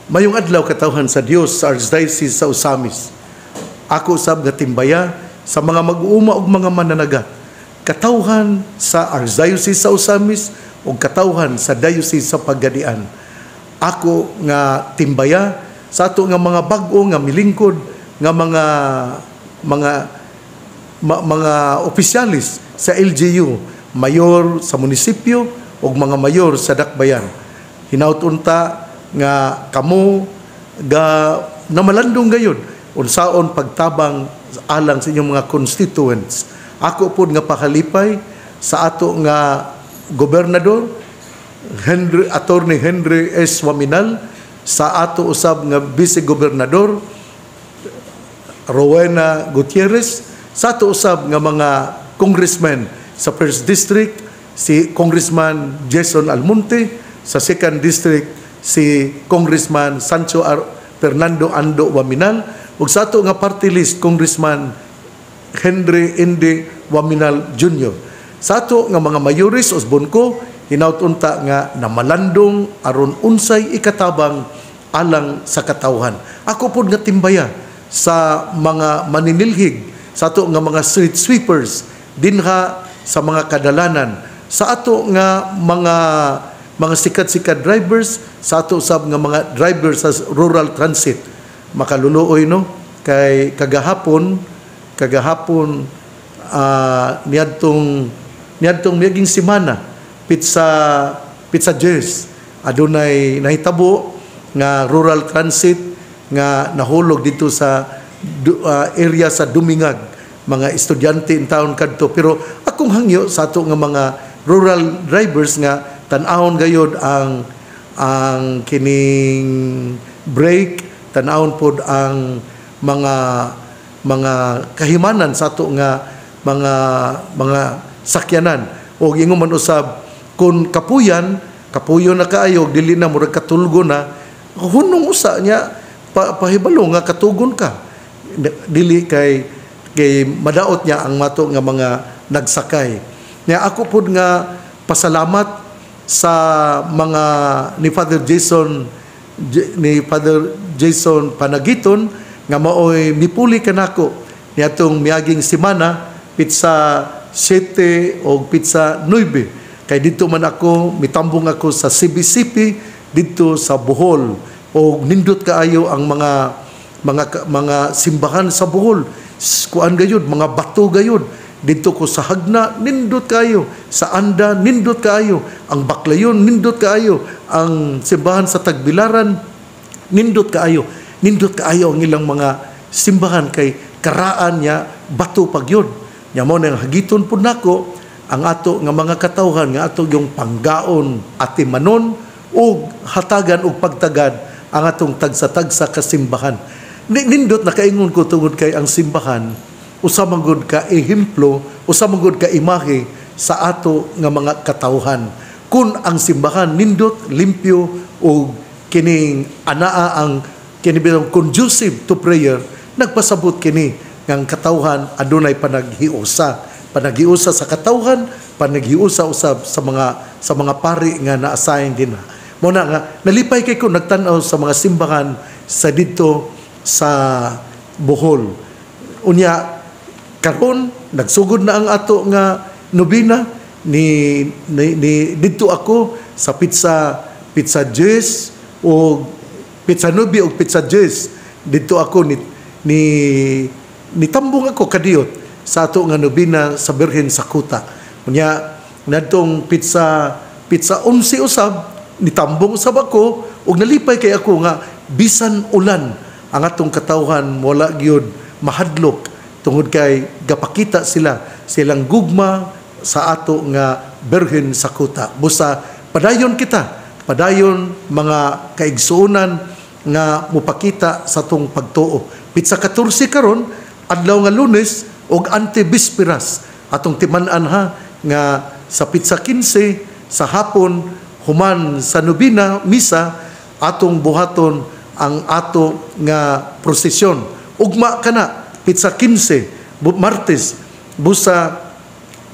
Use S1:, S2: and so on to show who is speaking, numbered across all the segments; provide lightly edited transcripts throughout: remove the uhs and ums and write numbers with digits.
S1: Mayong adlaw katawhan sa Dios sa Archdiocese sa Osamis. Ako usab nga timbaya sa mga mag-uuma ug mga mananaga. Katawhan sa Archdiocese sa Osamis ug katawhan sa Diocese sa Pagadian. Ako nga timbaya sa ato nga mga bag-o nga milingkod nga mga opisyalis sa LGU, mayor sa munisipyo ug mga mayor sa dakbayan. Hinaut unta nga kamo ga namalandong gayud unsaon pagtabang alang sa inyong mga constituents. Ako pod nga pakalipay sa ato nga gobernador Attorney Henry S. Waminal, sa ato usab nga vice-gobernador Rowena Gutierrez, sa ato usab nga mga congressmen sa 1st District, si Congressman Jason Almonte, sa 2nd District, si Congressman Sancho Fernando Ando Waminal, ug sa ato nga party list, Congressman Henry Indy Waminal Jr. Sa ato nga mga mayores Osbonko, hinaut unta nga namalandong aron unsay ikatabang alang sa katawhan. Ako pod nga timbaya sa mga maninilhig, sa ato nga mga street sweepers dinha sa mga kadalanan, sa ato nga mga sikat-sikat drivers, sa ato usab nga mga drivers sa rural transit. Makaluluoy no kay kagahapon niadtong miyaging semana pizza Jers adunay nahitabo nga rural transit nga nahulog dito sa area sa Dumingag, mga estudyante in town kadto. Pero akong hangyo sa ato nga mga rural drivers nga tan-awon gayud ang kining break, tan-awon pod ang mga kahimanan sa ato nga mga sakyanan. O ingon man usab kun kapuyo na kaayo dili na murag katulgo na, hunong usa nya pahibalo nga katugon ka, dili kay madaot niya ang mato nga mga nagsakay. Nya ako pod nga pasalamat sa mga ni Father Jason Panagiton nga maoy mipuli kanako niadtong miaging semana pizza 7 o pizza 9. Kay dito man ako, mitambong ako sa CBCP dito sa Bohol. O nindot kaayo ang mga simbahan sa Bohol. Kuan gayud, mga bato gayud. Dito ko sa Hagna, nindot kaayo. Sa Anda, nindot kaayo. Ang Baklayon, nindot kaayo. Ang simbahan sa Tagbilaran, nindot kaayo. Nindot kaayo ang ilang mga simbahan kay karaan niya bato pagyod. Nya mo nang hagiton pud nako ang ato nga mga katawhan nga ato yung panggaon atimanon o hatagan o pagtagad ang atong tagsa-tagsa kasimbahan. Nindot na kaingon ko tungod kay ang simbahan usa man gud ka ehemplo, usa man gud ka imahe sa ato nga mga katawhan. Kun ang simbahan nindot limpyo o kining anaa ang kini bitong conducive to prayer, nagpasabot kini nga katawhan adunay panaghiusa sa katawhan, panaghiusa usab sa mga pari nga na-assign din. Mo na nga nalipay kay ko nagtan-aw sa mga simbahan sa dito sa Bohol. Unya karon nagsugod na ang ato nga nobina ni dito ako sa pizza Jess o pizza 9 o pizza Jess. Dito ako ni tambong ako kadiyot sa ato nga nobina sa Birhen sa Kuta. Unya nadtong pizza 11 usab nitambong usab ako ug nalipay kay ako nga bisan ulan ang atong katawhan wala gyud mahadlok tungod kay gapakita silang gugma sa ato nga Birhen sa Kuta. Busa padayon padayon mga kaigsuonan nga mupakita sa atong pagtuo. Pizza 14 karon adlaw nga Lunes og ante-bisperas atong timan-an ha nga sa pizza 15 sa hapon human sa nobina misa atong buhaton ang ato nga prosesyon. Ugma kana pizza 15 Martes busa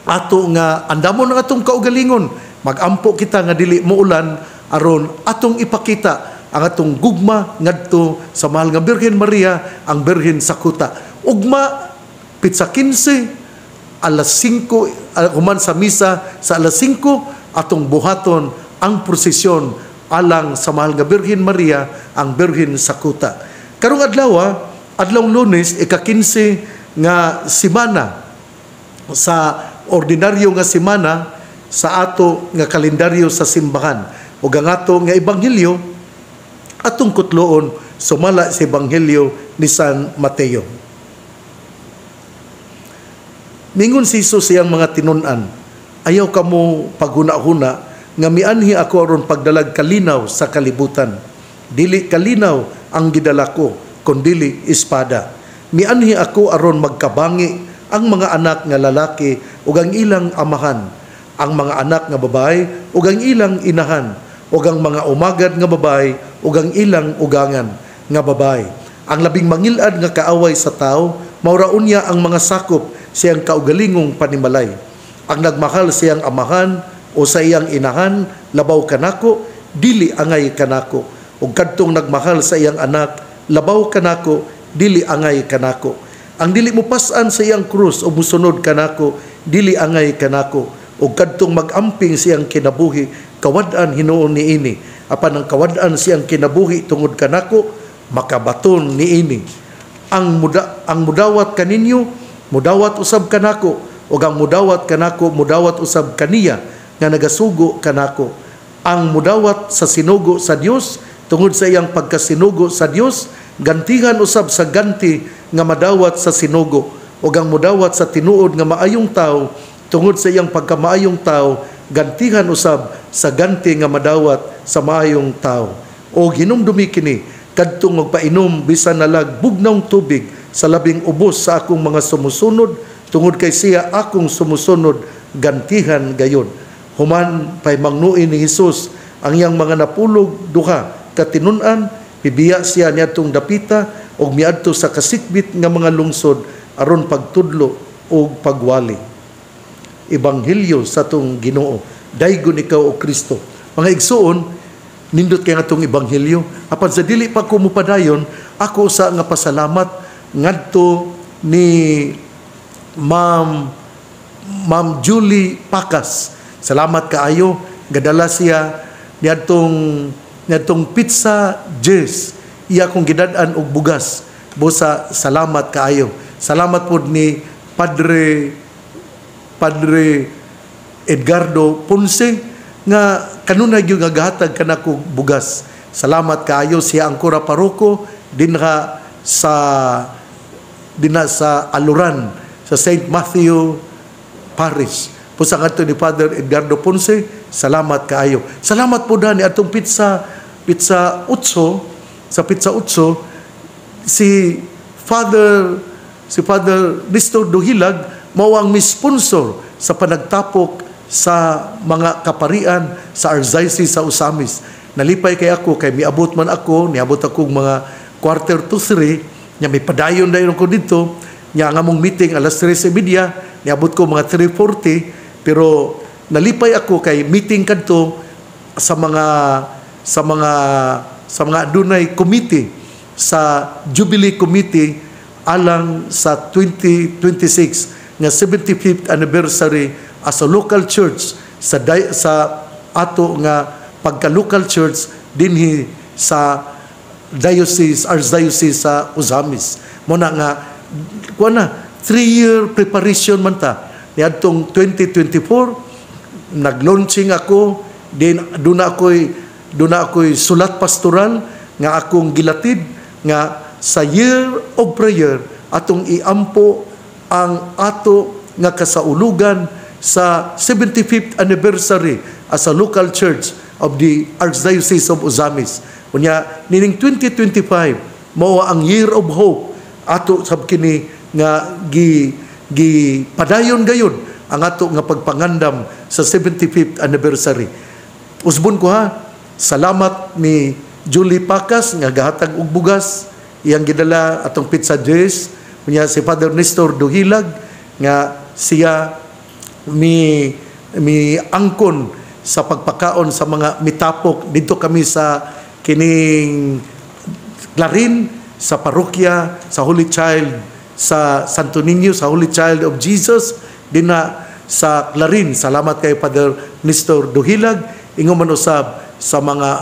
S1: ato nga andamon ang atong kaugalingon, magampo kita nga dili muulan aron atong ipakita ang atong gugma ngadto sa mahal nga Birhen Maria, ang Birhen Sakuta. Ugma pitsa 15 alas 5 human sa misa sa alas 5 atong buhaton ang prosesyon alang sa mahal nga Birhen Maria, ang Birhen Sakuta. Karong adlaw Lunes, ika-15 nga semana sa ordinaryo nga semana sa ato nga kalendaryo sa simbahan. Ug ang ato nga ebanghelyo atong kutloon sumala sa ebanghelyo ni San Mateo. Mingon si Jesus siyang mga tinun-an, ayaw kamo paghuna-huna nga mianhi ako aron pagdalag kalinaw sa kalibutan. Dili kalinaw ang gidala ko, kundili espada. Mianhi ako aron magkabangi ang mga anak nga lalaki ug ang ilang amahan, ang mga anak nga babae ug ang ilang inahan, ug ang mga umagad nga babae ug ang ilang ugangan nga babae. Ang labing mangilad nga kaaway sa tao, maura unya ang mga sakop siyang kaugalingong panimalay. Ang nagmahal siyang amahan o sa iyang inahan, labaw kanako, dili angay kanako. Ug kadtong nagmahal sa iyang anak, labaw kanako, dili angay kanako. Ang dili mo pasan sa iyang krus o musunod kanako, dili angay kanako. Ug kadtong magamping siyang kinabuhi, kawad-an hinuon niini. Apan ang kawad-an siyang kinabuhi tungod kanako, makabaton niini. Ang mudawat kaninyo, mudawat usab kanako, ug ang mudawat kanako, mudawat usab kaniya nga nagasugo kanako. Ang mudawat sa sinugo sa Dios tungod sa iyang pagkasinugo sa Dios, gantihan usab sa ganti nga madawat sa sinugo. Ug ang mudawat sa tinuod nga maayong tao tungod sa iyang pagkamaayong tao, gantihan usab sa ganti nga madawat sa maayong tao. O hinumdumi kini kadtong magpainom bisan nalag bugnawng tubig sa labing ubos sa akong mga sumusunod, tungod kay siya akong sumusunod, gantihan gayon. Human pay mangnuin ni Jesus ang iyang mga napulog duha katinun-an, bibiya siya niadtong dapita og miadto sa kasikbit nga mga lungsod aron pagtudlo o pagwali. Ebanghelyo sa tong Ginoo. Daygon ikaw o Kristo. Mga igsuon, nindot kay nga tong ebanghelyo. Apan sa dili pa ko mupadayon, ako sa nga pasalamat ngadto ni Ma'am Julie Pacas. Salamat kaayo, gadala siya niadtong pizza Jess. Iya kong gidad-an og bugas. Busa salamat kaayo. Salamat pod ni Padre Edgardo Ponce nga kanunay gyud nga gahatag kanako bugas. Salamat kaayo siya ang kura paroko dinha sa Aluran sa St. Matthew Parish. Pusa ngadto ni Father Edgardo Ponce, salamat kaayo. Salamat po ni atong pizza Utso, sa Pizza Utso si Father Nestor Duhilag mao ang mi-sponsor sa panagtapok sa mga kaparian sa Archdiocese sa Osamis. Nalipay kay ako kay niabot akong mga 2:45 nya may padayon ko dito nya nga mong meeting alas 3:30, niabot ko mga 3:40, pero nalipay ako kay meeting kadto sa mga dunay committee sa Jubilee Committee alang sa 2026 nga 75th anniversary as a local church sa ato nga pagka-local church dinhi sa Archdiocese sa Osamis. Muna nga 3-year preparation man ta. Niadtong 2024 nag-launching ako, din duna ako'y sulat pastoral nga akong gilatid nga sa year of prayer atong iampo ang ato nga kasaulugan sa 75th anniversary as a local church of the Archdiocese of Osamis. Unya nining 2025 mao ang year of hope ato sab kini nga gi padayon gayud ang ato nga pagpangandam sa 75th anniversary. Usbon ko ha, salamat ni Julie Pacas nga gahatag og bugas, iyang gidala atong pizza Jess, unya si Father Nestor Duhilag nga siya mi angkon sa pagpakaon sa mga mitapok dito kami sa kining Clarin sa parokya sa Holy Child sa Santo Niño, sa Holy Child of Jesus dinha sa Clarin. Salamat kay Father Nestor Duhilag, ingon man usab sa mga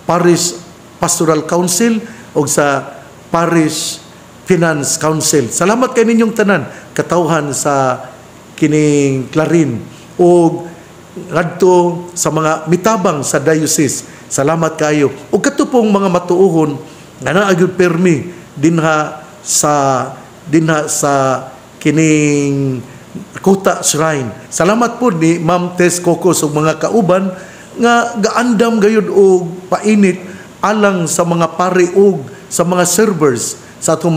S1: Parish Pastoral Council o sa Parish Finance Council. Salamat kay ninyong tanan katawhan sa kining Clarin o ngadto sa mga mitabang sa diocese. Salamat kayo. O katupong mga matuohon nga naa gyud permi dinha sa kining Kuta Shrine. Salamat po ni Ma'am Tess Cocos ug mga kauban nga gaandam gayud og painit alang sa mga pari ug sa mga servers sa atong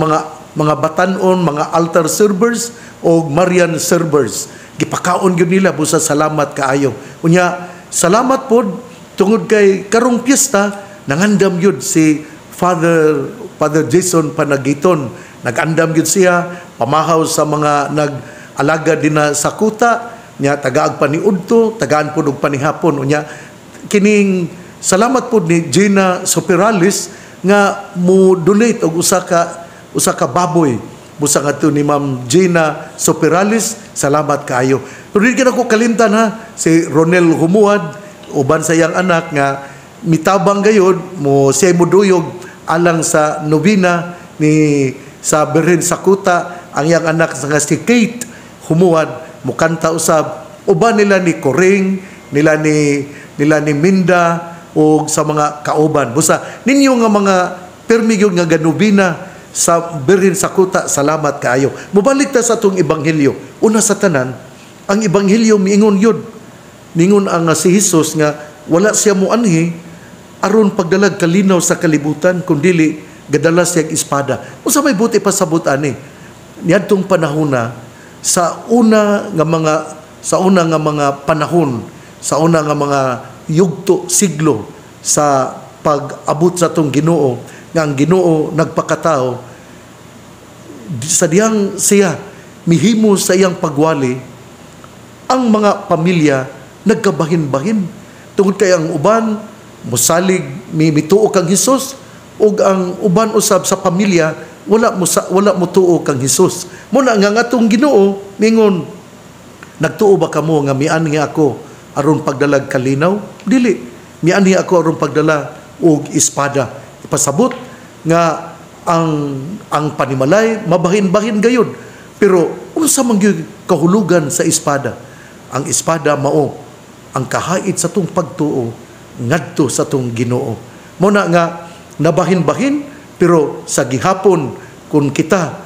S1: mga batanon, mga altar servers o Marian servers. Gipakaon gyud nila busa salamat kaayo. Unya salamat pod tungod kay karong piyesta nangandam gyud si Father Jason Panagiton. Nagandam gyud siya pamahaw sa mga nag-alaga dinha sa kuta nya tagaag paniudto, tagaan pod og panihapon. Unya kining salamat pod ni Gina Superalis nga mo donate og usa ka baboy busa nga ni Ma'am Gina Superalis. Salamat kaayo. Pero di ko kalimtan ha si Ronel Humuad uban sa iyang anak nga mitabang gayod mo siya muduyog alang sa nobina ni sa Berhen Sakuta ang iyang anak nga si Kate Humuad mukanta usab uban nila ni Koring nila ni Minda o sa mga kauban busa ninyo nga mga permigyo nga ganubina sa Berhen Sakuta. Salamat kaayo. Mubalik ta sa atong ebanghelyo. Una sa tanan, ang ebanghelyo miingon yun. Mingon ang si Jesus nga wala siya muanhi aron pagdalag kalinaw sa kalibutan kundili gadala siya espada. Unsa may buti pa sabot ani? Niadtong panahon na sa una nga mga panahon, sa una nga mga yugto siglo sa pag-abot sa atong Ginoo nga ang Ginoo nagpakatao sa diyang siya mihimo sa iyang pagwali ang mga pamilya nagkabahin-bahin tungod kay ang uban musalig mituo kang Hesus ug ang uban usab sa pamilya wala mo tuo kang Hesus. Muna nga atong Ginoo mingon nagtuo ba kamo nga mianhi ako aron pagdalag kalinaw? Dili. Mianhi ako aron pagdala og espada. Pasabot nga ang panimalay mabahin-bahin gayud pero unsa man gyud kahulugan sa espada? Ang espada mao ang kahait sa tong pagtuo ngadto sa tong Ginoo. Muna nga nabahin-bahin pero sa gihapon kun kita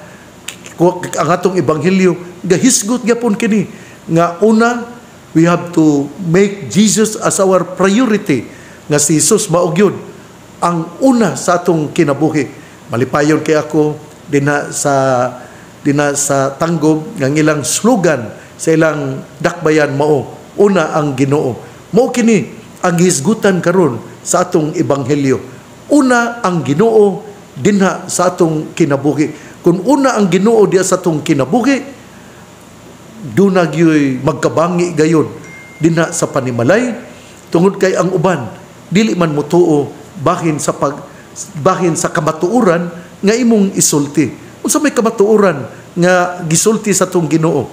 S1: ang atong ebanghelyo gahisgot gyapon kini nga una we have to make Jesus as our priority nga si Jesus mao gyud ang una sa atong kinabuhi. Malipayon kay ako dinha sa Tanggob ng ilang slogan sa ilang dakbayan mao una ang Ginoo. Mao kini ang hisgutan karon sa atong ebanghelyo. Una ang Ginoo dinha sa atong kinabuhi. Kung una ang Ginoo diha sa atong kinabuhi, duna gyoy magkabangi gayon dinha sa panimalay tungod kay ang uban dili man motuo bahin sa kamatuoran nga imong isulti. Unsa may kamatuoran nga gisulti sa tong Ginoo?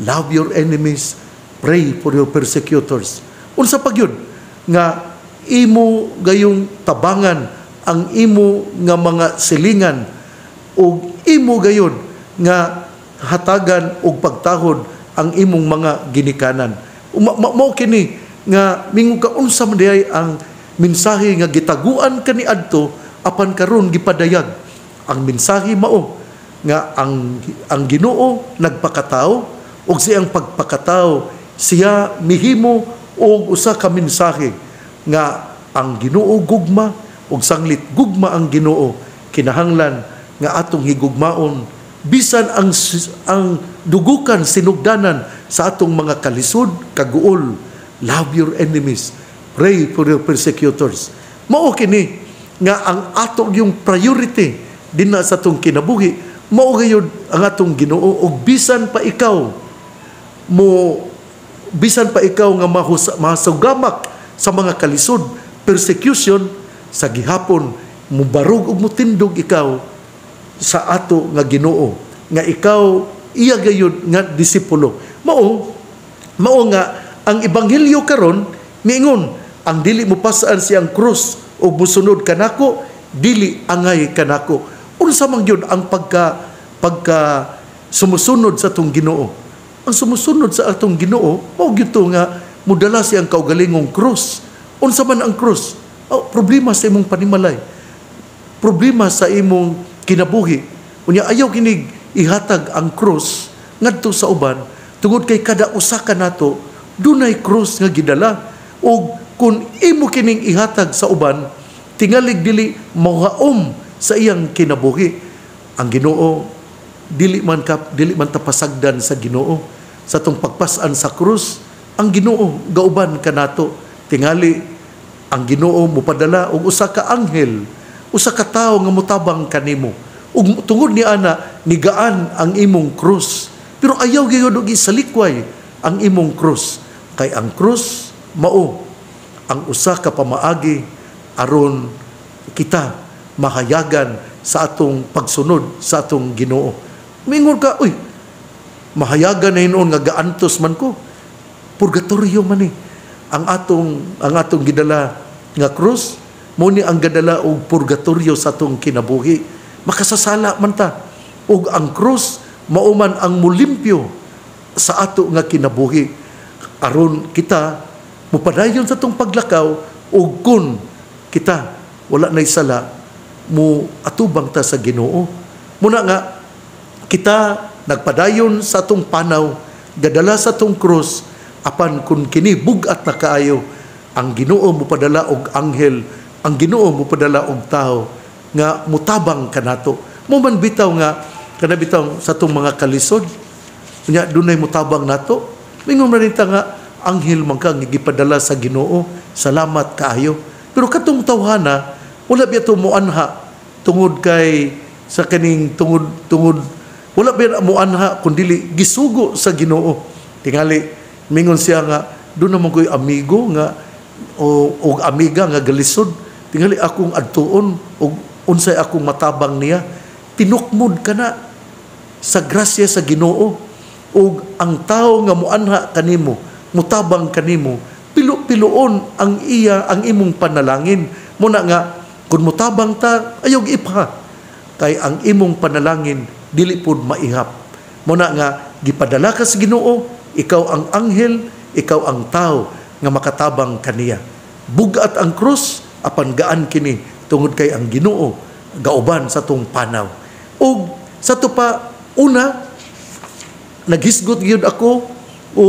S1: Love your enemies, pray for your persecutors. Unsa pa gyud nga imo gayong tabangan ang imo nga mga silingan ug imo gayon nga hatagan og pagtahod ang imong mga ginikanan. Mao kini nga mingon ka unsa man diay ang mensahe nga gitaguan kaniadto apan karon gipadayag. Ang mensahe mao nga ang Ginoo nagpakatao ug siyang pagpakatao siya mihimo og usa ka mensahe nga ang Ginoo gugma ug sanglit gugma ang Ginoo kinahanglan nga atong higugmaon bisan ang dugukan sinugdanan sa atong mga kalisod kaguol. Love your enemies, pray for your persecutors. Mao kini nga ang atong yung priority dinha sa atong kinabuhi. Mao gayud ang atong Ginoo ug bisan pa ikaw nga mahasugamak sa mga kalisod, persecution, sa gihapon mubarug ug mutindog ikaw sa ato nga Ginoo, nga ikaw iya gayud nga disipulo. Mao nga ang ebanghelyo karon miingon, ang dili mo pasaan siyang krus o musunod kanako, dili angay kanako. Unsa man gyud ang pagka sumusunod sa atong Ginoo? Ang sumusunod sa atong Ginoo mao gyud nga mudala siyang kaugalingong krus. Unsa man ang krus? Problema sa imong panimalay, problema sa imong kinabuhi. Unya ayaw kinig ihatag ang krus ngadto sa uban, tungod kay kada usa ka nato dunay krus nga gidala, o kung imo kining ihatag sa uban, tingalig dili mauhaom sa iyang kinabuhi. Ang Ginoo dili man tapasagdan sa Ginoo sa tong pagpas-an sa krus. Ang Ginoo gauban kanato, tingali ang Ginoo mopadala og usa ka anghel, usa ka tawo nga motabang kanimo, ug tungod ni ana nigaan ang imong krus. Pero ayaw gyud og isalikway ang imong krus, kay ang krus mao ang usa ka pamaagi aron kita mahayagan sa atong pagsunod sa atong Ginoo. Mingon ka, uy, mahayagan na hinuon nga gaantos man ko. Purgatorio man ang atong gidala nga krus, mo ni ang gadala og purgatorio sa atong kinabuhi. Makasasala man ta, ug ang krus mao man ang mulimpyo sa ato nga kinabuhi, aron kita mupadayon sa atong paglakaw, ug kun kita wala nay sala, mo atubang ta sa Ginoo. Muna nga kita nagpadayon sa atong panaw, gadala sa atong krus, apan kun kini bugat na kaayo, ang Ginoo mopadala og anghel, ang Ginoo mopadala og tao nga mutabang kanato. Mo man bitaw nga kana bitaw sa atong mga kalisod, nya dunay mutabang nato. Mingon man ta nga anghel man ka gipadala sa Ginoo, salamat kaayo. Pero katong tawhana wala biya moanha tungod kay sa kaning tungod wala biya moanha kundi gisugo sa Ginoo. Tingali mingon siya nga doon naman ko'y amigo nga o amiga nga galisod, tingali akong adtuon o unsay akong matabang niya, tinukmod ka na sa grasya sa Ginoo, o ang tao nga muanha kanimo, mutabang kanimo, piluon ang imong panalangin. Muna nga kung mutabang ta, ayaw ipa, kay ang imong panalangin dili pud maihap. Muna nga gipadala ka sa Ginoo, ikaw ang anghel, ikaw ang tao nga makatabang kaniya. Bugat ang krus, apan gaan kini, tungod kay ang Ginoo gauban sa tong panaw. O sa to pa, una, naghisgot gyud ako o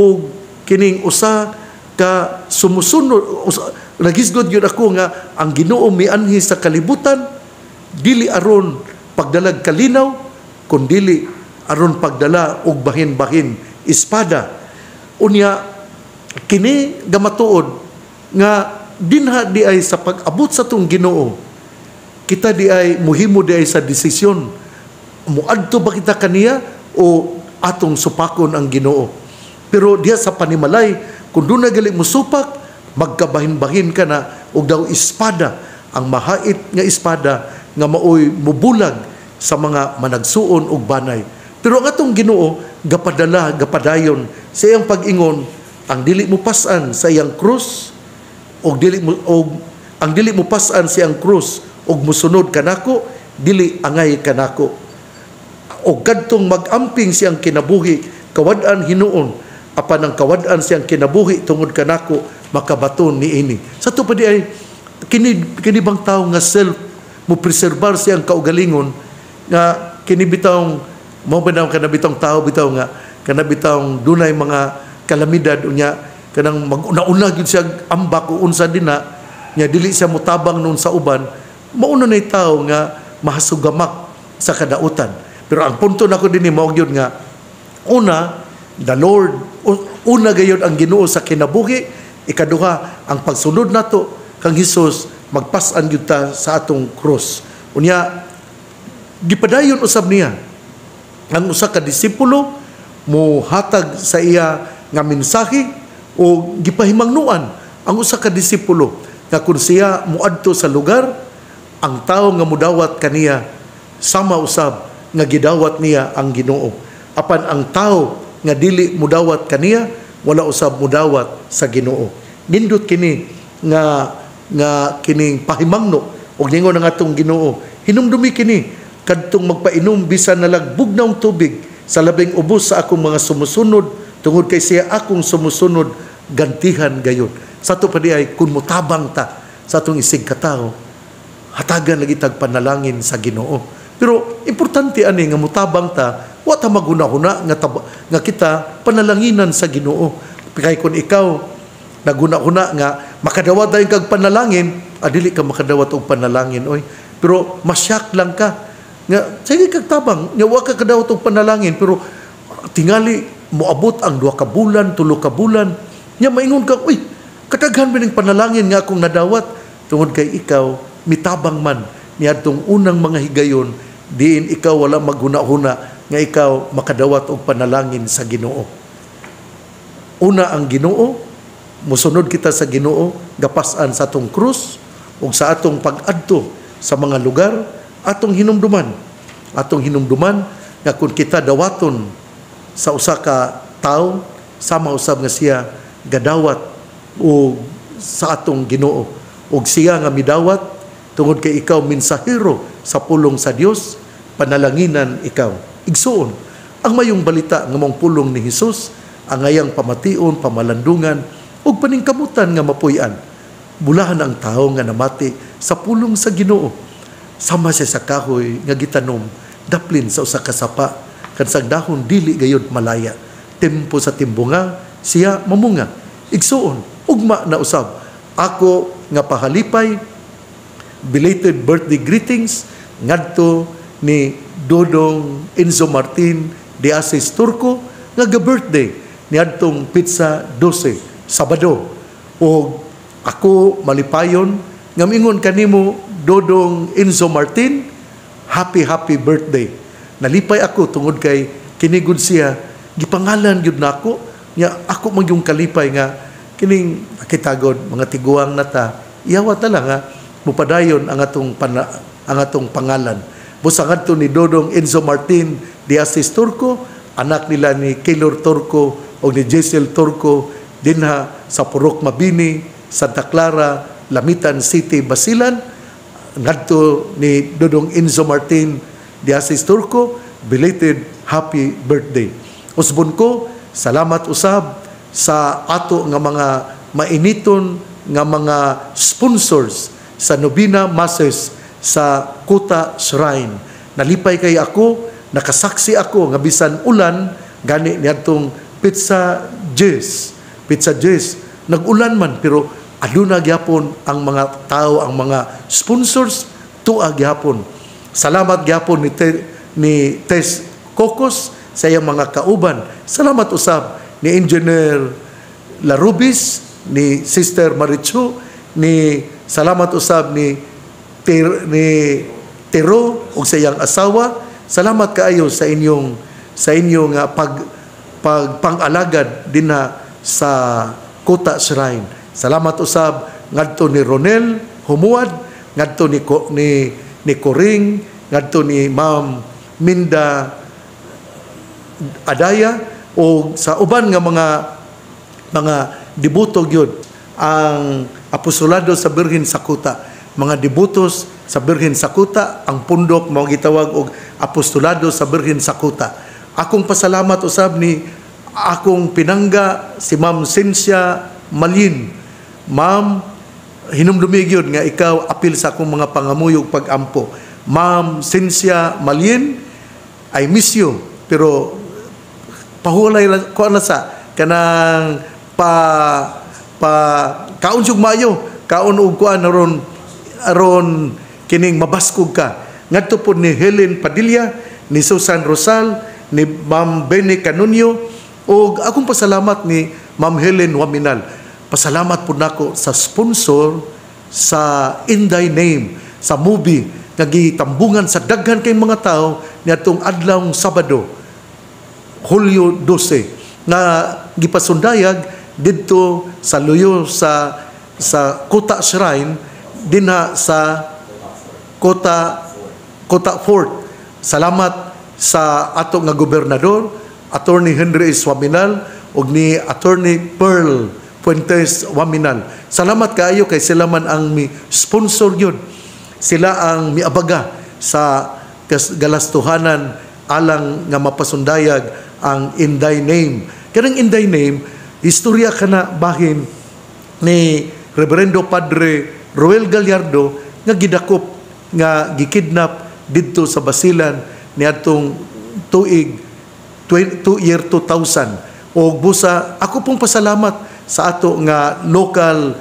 S1: kining usa ka sumusunod, naghisgot gyud ako nga ang Ginoo mianhi sa kalibutan, dili aron pagdalag kalinaw, kundili aron pagdala og bahin-bahin espada. Unya kini gamatuod nga dinha di ay sa pag-abot sa tong Ginoo, kita di ay muhimo di ay sa desisyon, muadto ba kita kaniya o atong supakon ang Ginoo. Pero diha sa panimalay, kung doon na gali mo supak, magkabahin-bahin ka na og daw espada, ang mahait nga espada nga maoy mubulag sa mga managsuon og banay. Pero ang atong Ginoo gapadayon sa iyang pag-ingon, ang dili mo pasan sa iyang krus, og ang dili mo pasan sa iyang krus og musunod kanako, dili angay kanako. Og kadtong mag-amping siyang kinabuhi, kawad-an hinuon, apan ang kawad-an siyang kinabuhi tungod kanako, makabaton niini. Sa to pa di ay kini bang tao nga self mo preserbar siyang kaugalingon, nga kini bitawng mao ba daw kanabitong tao bitaw nga kanabitong dunay mga kalamidad, unya kanang mag-una-una gyud siya ambak o unsa dinha, nya dili siya mutabang nun sa uban, mauna nay tao nga mahasugamak sa kadautan. Pero ang punto nako dinhi mao gyud nga una, the Lord, una gayud ang Ginoo sa kinabuhi, ikaduha ang pagsunod nato kang Hesus, magpas-an gyud ta sa atong krus. Unya gipadayon usab niya ang usa ka disipulo mo hatag sa iya nga mensahe o gipahimangnuan ang usa ka disipulo nga kun siya muadto sa lugar, ang tao nga mudawat kaniya sama usab nga gidawat niya ang Ginoo. Apan ang tao nga dili mudawat kaniya, wala usab mudawat sa Ginoo. Nindot kini nga kining pahimangno og ningon nga atong Ginoo. Hinumdumi kini kadtong magpainom bisan nalagbog na tubig sa labing ubos sa akong mga sumusunod, tungod kay siya akong sumusunod, gantihan gayon. Sa to pa di ay kun mutabang ta sa atong isig katao, hatagan lagi tag panalangin sa Ginoo. Pero importante ani nga mutabang ta, wa ta maguna-huna nga kita panalanginan sa Ginoo. Kay kun ikaw naguna-huna nga makadawat dayon kag panalangin, adili ka makadawat og panalangin oy. Pero masyak lang ka nga sige kag tabang nga wa ka kadawat og panalangin, pero tingali moabot ang 2 ka bulan, 3 ka bulan, nya maingon ka, uy, kadaghan ba ning panalangin nga akong nadawat, tungod kay ikaw mitabang man niadtong unang mga higayon, diin ikaw wala maghuna-huna nga ikaw makadawat og panalangin sa Ginoo. Una ang Ginoo, musunod kita sa Ginoo, gapas-an sa atong krus ug sa atong pag-adto sa mga lugar, atong hinumduman nga kung kita dawaton sa usa ka tawo, sama usab nga siya gadawat o sa atong Ginoo, ug siya nga midawat tungod kay ikaw mensahero sa pulong sa Dios, panalanginan ikaw. Igsuon ang mayong balita nga mong pulong ni Hesus, ang ayang pamation, pamalandungan ug paningkamutan nga mapuy-an. Bulahan ang tawo nga namati sa pulong sa Ginoo. Sama siya sa kahoy nga gitanom, daplin sa usa ka sapa, kansang dahon dili gayud malaya. Tempo sa timbunga, siya mamunga. Igsuon, ugma na usab. Ako nga pahalipay, belated birthday greetings ngadto ni Dodong Enzo Martin de Asis Turco nga ga-birthday niadtong Pizza 12 Sabado. O ako malipayon nga mingon kanimo, Dodong Enzo Martin, happy birthday. Nalipay ako tungod kay kinigud siya, gipangalan gyud nako, nya ako man yung kalipay nga kining kitagod mga tiguang nata, iyawat na lang nga mupadayon ang atong pangalan. Busa ngadto ni Dodong Enzo Martin de Asis Turco, anak nila ni Keylor Turco o ni Jessel Turco dinha sa Purok Mabini, Santa Clara, Lamitan City, Basilan. Ngadto ni Dodong Enzo Martin de Asis Turco, belated happy birthday. Usbon ko, salamat usab sa ato nga mga mainiton nga mga sponsors sa Novena Masses sa Kuta Shrine. Nalipay kay ako, nakasaksi ako nga bisan ulan gani niadtong Pizza Jazz, nag-ulan man pero aduna gyapon ang mga tao, ang mga sponsors tuwa gyapon. Salamat gyapon ni Tess Cocos sa iyang mga kauban. Salamat usab ni Engineer Larubis, ni Sister Marichu, salamat usab ni Tero ug sa iyang asawa. Salamat kaayo sa inyong pagpang-alagad dinha sa Kuta Shrine. Salamat usab ngadto ni Ronel Humuad, ngadto ni Coring, ngadto ni Ma'am Minda Adaya o sa uban nga mga debuto gyud ang apostolado sa Birhen sa Kuta. Mga debutos sa Birhen sa Kuta, ang pundok mao gitawag og apostolado sa Birhen sa Kuta. Akong pasalamat usab ni akong pinangga si Ma'am Cynthia Malin. Ma'am, hinumdumi gyud nga ikaw apil sa akong mga pangamuyog pag-ampo. Ma'am Cynthia Malin, I miss you, pero pahulay lang ko na sa kanang kaon sug maayo, kaon og kuan aron kining mabaskog ka. Ngadto po ni Helen Padilla, ni Susan Rosal, ni Ma'am Bene Canunio, o akong pasalamat ni Ma'am Helen Waminal. Pasalamat po nako sa sponsor sa In Thy Name, sa movie nga gitambungan sa daghan kay mga tao niadtong adlawng Sabado, Hulyo 12, na gipasundayag didto sa luyo sa sa Kuta Shrine dinha sa Kuta Fort. Salamat sa ato nga gobernador, Attorney Henry S. Waminal ug ni Attorney Pearl Fuentes Waminal. Salamat kaayo kay sila man ang mi sponsor yun. Sila ang miabaga sa galastuhanan alang nga mapasundayag ang In Thy Name. Kanang In Thy Name, istorya kana bahin ni Reverendo Padre Roel Gallardo nga gidakop nga gikidnap didto sa Basilan niadtong year 2000. O busa ako pong pasalamat sa ato nga local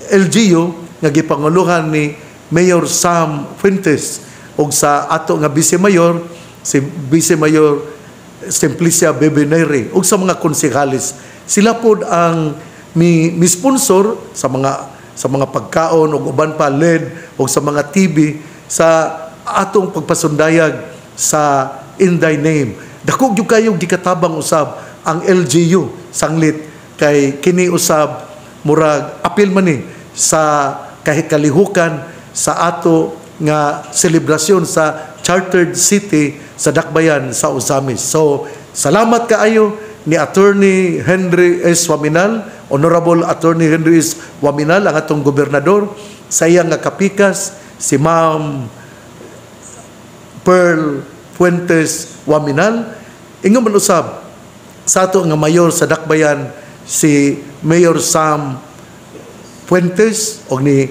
S1: LGU nga gipanguluhan ni Mayor Sam Fuentes ug sa ato nga Vice Mayor si Vice Mayor Simplicia Bebenere ug sa mga konsehalis. Sila pod ang mi sponsor sa mga pagkaon ug uban pa LED ug sa mga TV sa atong pagpasundayag sa In Thy Name. Dako gyud kayo gikatabang usab ang LGU sanglit kay kini usab murag apil man ni sa kahikalihukan sa ato nga selebrasyon sa Chartered City sa Dakbayan sa Ozamis. So, salamat kaayo ni Attorney Henry S. Waminal, Honorable Attorney Henry S. Waminal, ang atong gobernador, sa iyang nga kapikas, si Ma'am Pearl Fuentes Waminal. Ingon man usab sa ato nga mayor sa Dakbayan, si Mayor Sam Fuentes o ni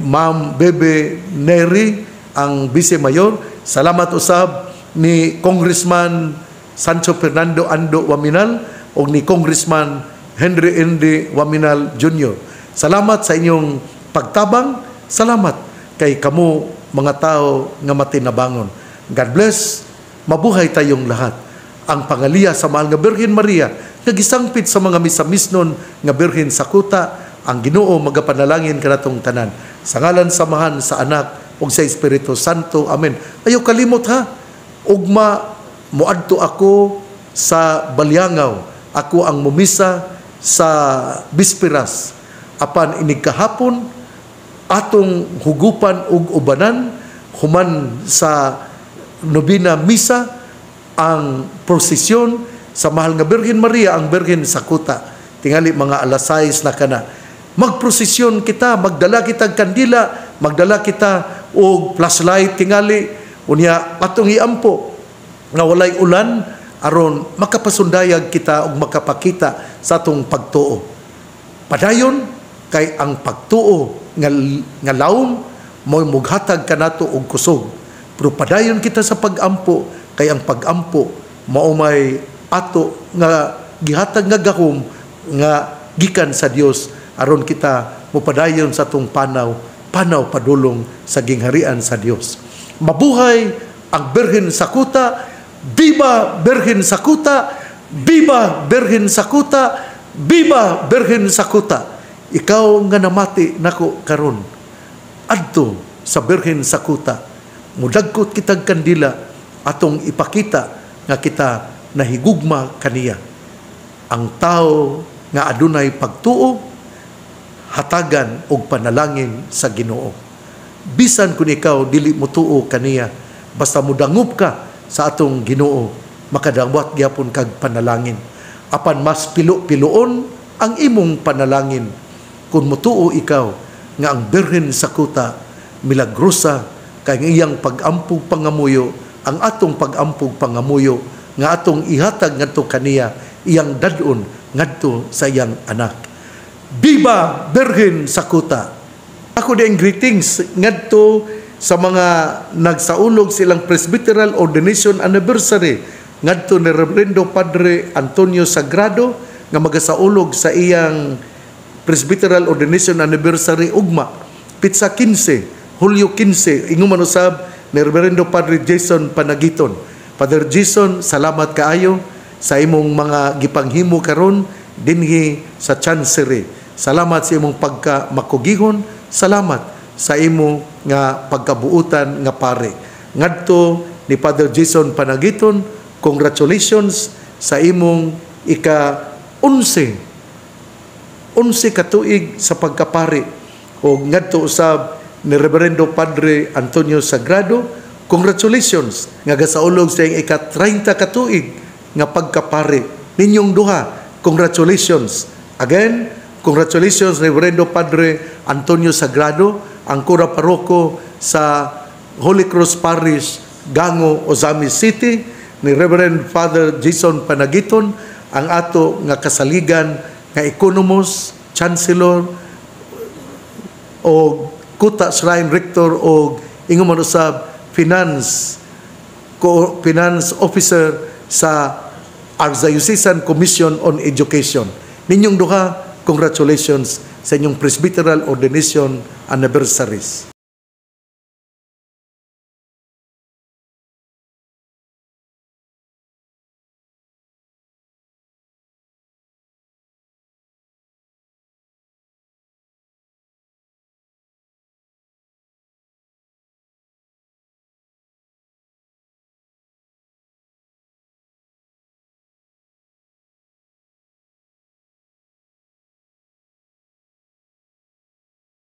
S1: Ma'am Bebe Neri, ang Vice Mayor. Salamat usab ni Congressman Sancho Fernando Ando Waminal o ni Congressman Henry Andy Waminal Jr. Salamat sa inyong pagtabang. Salamat kay kamo mga tao nga matinabangon. God bless. Mabuhay tayong lahat. Ang pangaliya sa mahal nga Birhen Maria, nagisangpit sa mga misamisnon nga Birhen sa Kuta, ang Ginoo magapanalangin kanatong tanan. Sa ngalan samahan sa Anak ug sa Espiritu Santo. Amen. Ayaw kalimot ha. Ugma muadto ako sa Balyangaw. Ako ang mumisa sa Bisperas. Apan inig kahapon atong hugupan ug ubanan human sa nobina misa ang prosesyon sa mahal nga Birhen Maria, ang Birhen sa Kuta. Tingali mga alas 6 na kana. Magprosesyon kita, magdala kita kandila, magdala kita og flashlight tingali unya atong iampo nga walay ulan aron makapasundayag kita og makapakita sa atong pagtuo. Padayon kay ang pagtuo nga lawom mo'y mughatag kanato og kusog. Pero padayon kita sa pagampo kay ang pagampo mao may ato nga gihatag nga gahom nga gikan sa Dios aron kita mupadayon sa atong panaw padulong sa gingharian sa Dios. Mabuhay ang Birhen sa Kuta. Viva Birhen sa Kuta! Viva Birhen sa Kuta! Viva Birhen sa Kuta! Ikaw nga namati nako karon adto sa Birhen sa Kuta. Mudagkot kitag kandila atong ipakita nga kita nahigugma kaniya. Ang tao nga adunay pagtuo hatagan og panalangin sa Ginoo. Bisan kun ikaw dili mo tuo kaniya, basta mudangup ka sa atong Ginoo, makadawat gyapon kag panalangin. Apan mas pilo-piloon ang imong panalangin kung mutuo ikaw nga ang Birhen sa Kuta milagrosa kay iyang pag-ampog pangamuyo, ang atong pag-ampog pangamuyo nga atong ihatag ngadto kaniya, iyang dadon ngadto sa iyang anak. Viva Birhen sa Kuta! Ako din greetings ngadto sa mga nagsaulog silang Presbyteral Ordination Anniversary ngadto ni Reverendo Padre Antonio Sagrado nga magasaulog sa iyang Presbyteral Ordination Anniversary ugma pitsa 15 Hulyo 15 ingon man usab ni Reverendo Padre Jason Panagiton. Father Jason, salamat kaayo sa imong mga gipanghimo karon dinhi sa Chancery. Salamat sa imong pagkamakugihon. Salamat sa imo nga pagkabuutan nga pare. Ngadto ni Father Jason Panagiton, congratulations sa imong ika-11 11 katuig sa pagkapari o ngadto usab ni Reverendo Padre Antonio Sagrado. Congratulations nga gasaulog sa iyang ika-30 katuig nga pagkapari ninyong duha. Congratulations again. Congratulations Reverendo Padre Antonio Sagrado, ang kura paroko sa Holy Cross Parish, Gango, Ozami City, ni Reverend Father Jason Panagiton, ang ato nga kasaligan nga Economos, Chancellor o Kuta Shrine Rector o ingon usab Finance Officer sa Archdiocesan Commission on Education. Ninyong duha, congratulations sa inyong Presbyteral Ordination Anniversaries.